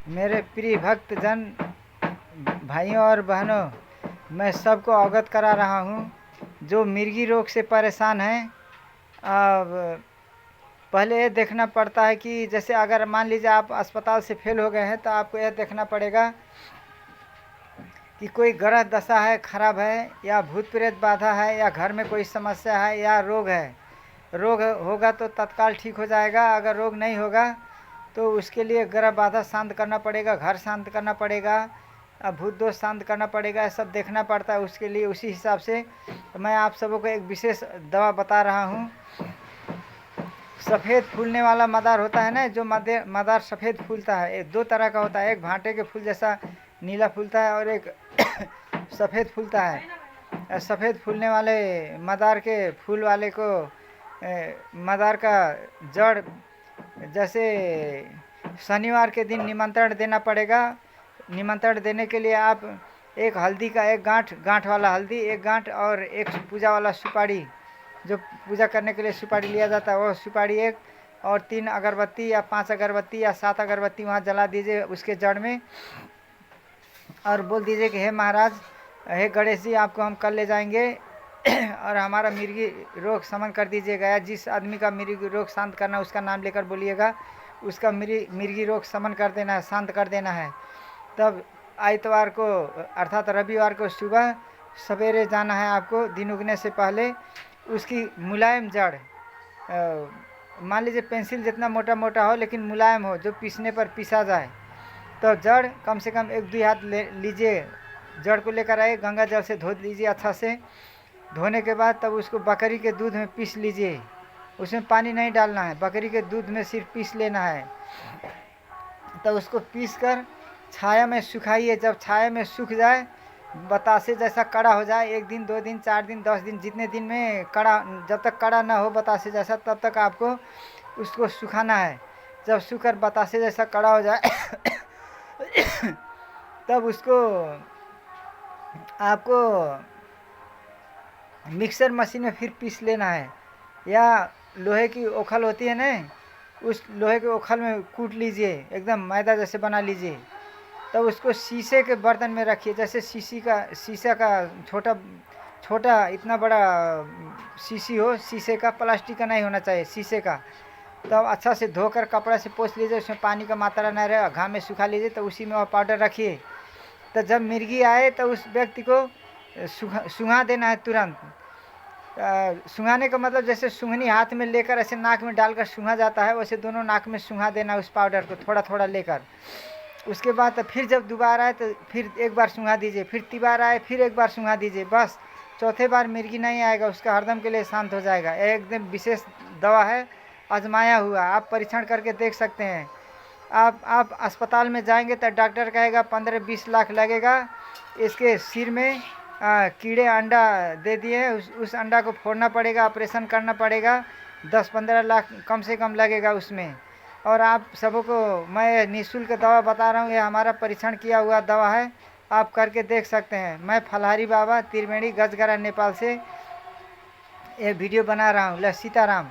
मेरे प्रिय भक्तजन भाइयों और बहनों, मैं सबको अवगत करा रहा हूँ जो मिर्गी रोग से परेशान हैं। अब पहले ये देखना पड़ता है कि जैसे अगर मान लीजिए आप अस्पताल से फेल हो गए हैं तो आपको यह देखना पड़ेगा कि कोई ग्रह दशा है, खराब है, या भूत प्रेत बाधा है, या घर में कोई समस्या है, या रोग है। रोग होगा तो तत्काल ठीक हो जाएगा, अगर रोग नहीं होगा तो उसके लिए ग्रह बाधा शांत करना पड़ेगा, घर शांत करना पड़ेगा, भूत दोष शांत करना पड़ेगा। सब देखना पड़ता है। उसके लिए उसी हिसाब से मैं आप सबों को एक विशेष दवा बता रहा हूँ। सफ़ेद फूलने वाला मदार होता है ना, जो मदार सफ़ेद फूलता है, ये दो तरह का होता है। एक भांटे के फूल जैसा नीला फूलता है और एक सफ़ेद फूलता है। सफ़ेद फूलने वाले मदार के फूल वाले को मदार का जड़ जैसे शनिवार के दिन निमंत्रण देना पड़ेगा। निमंत्रण देने के लिए आप एक हल्दी का एक गांठ वाला हल्दी, एक गांठ, और एक पूजा वाला सुपारी, जो पूजा करने के लिए सुपारी लिया जाता है, वो सुपारी एक, और 3 अगरबत्ती या 5 अगरबत्ती या 7 अगरबत्ती वहाँ जला दीजिए उसके जड़ में, और बोल दीजिए कि हे महाराज, हे गणेश जी, आपको हम कल ले जाएंगे और हमारा मिर्गी रोग शमन कर दीजिएगा। या जिस आदमी का मिर्गी रोग शांत करना उसका नाम लेकर बोलिएगा, उसका मिर्गी रोग शमन कर देना है, शांत कर देना है। तब आइतवार को अर्थात रविवार को सुबह सवेरे जाना है आपको, दिन उगने से पहले। उसकी मुलायम जड़, मान लीजिए पेंसिल जितना मोटा मोटा हो लेकिन मुलायम हो, जो पीसने पर पीसा जाए, तो जड़ कम से कम 1-2 हाथ लीजिए। जड़ को लेकर आए, गंगा जल से धो लीजिए अच्छा से। धोने के बाद तब उसको बकरी के दूध में पीस लीजिए, उसमें पानी नहीं डालना है, बकरी के दूध में सिर्फ पीस लेना है। तब उसको पीस कर छाया में सुखाइए। जब छाया में सूख जाए, बतासे जैसा कड़ा हो जाए, 1 दिन 2 दिन 4 दिन 10 दिन, जितने दिन में कड़ा, जब तक कड़ा ना हो बतासे जैसा, तब तक आपको उसको सुखाना है। जब सूखकर बतासे जैसा कड़ा हो जाए तब उसको आपको मिक्सर मशीन में फिर पीस लेना है, या लोहे की ओखल होती है ना, उस लोहे के ओखल में कूट लीजिए, एकदम मैदा जैसे बना लीजिए। तब उसको शीशे के बर्तन में रखिए, जैसे शीशा का छोटा इतना बड़ा शीशी हो, शीशे का, प्लास्टिक का नहीं होना चाहिए, शीशे का। तब अच्छा से धोकर कपड़ा से पोंछ लीजिए, उसमें पानी का मात्रा न रहे, घाम में सुखा लीजिए। तो उसी में वह पाउडर रखिए। तो जब मिर्गी आए तो उस व्यक्ति को सूंघा देना है तुरंत। सूंघाने का मतलब जैसे सूंघनी हाथ में लेकर ऐसे नाक में डालकर सूंघा जाता है, वैसे दोनों नाक में सूंघा देना उस पाउडर को, थोड़ा थोड़ा लेकर। उसके बाद तो फिर जब दोबारा आए तो फिर एक बार सूंघा दीजिए, फिर तीबार आए फिर एक बार सूंघा दीजिए। बस चौथे बार मिर्गी नहीं आएगा, उसका हरदम के लिए शांत हो जाएगा। एकदम विशेष दवा है, आजमाया हुआ, आप परीक्षण करके देख सकते हैं। आप अस्पताल में जाएंगे तो डॉक्टर कहेगा 15-20 लाख लगेगा। इसके सिर में कीड़े अंडा दे दिए, उस अंडा को फोड़ना पड़ेगा, ऑपरेशन करना पड़ेगा, 10-15 लाख कम से कम लगेगा उसमें। और आप सबों को मैं निःशुल्क दवा बता रहा हूँ, ये हमारा परीक्षण किया हुआ दवा है, आप करके देख सकते हैं। मैं फलहारी बाबा त्रिवेणी गजगरा नेपाल से ये वीडियो बना रहा हूँ। सीताराम।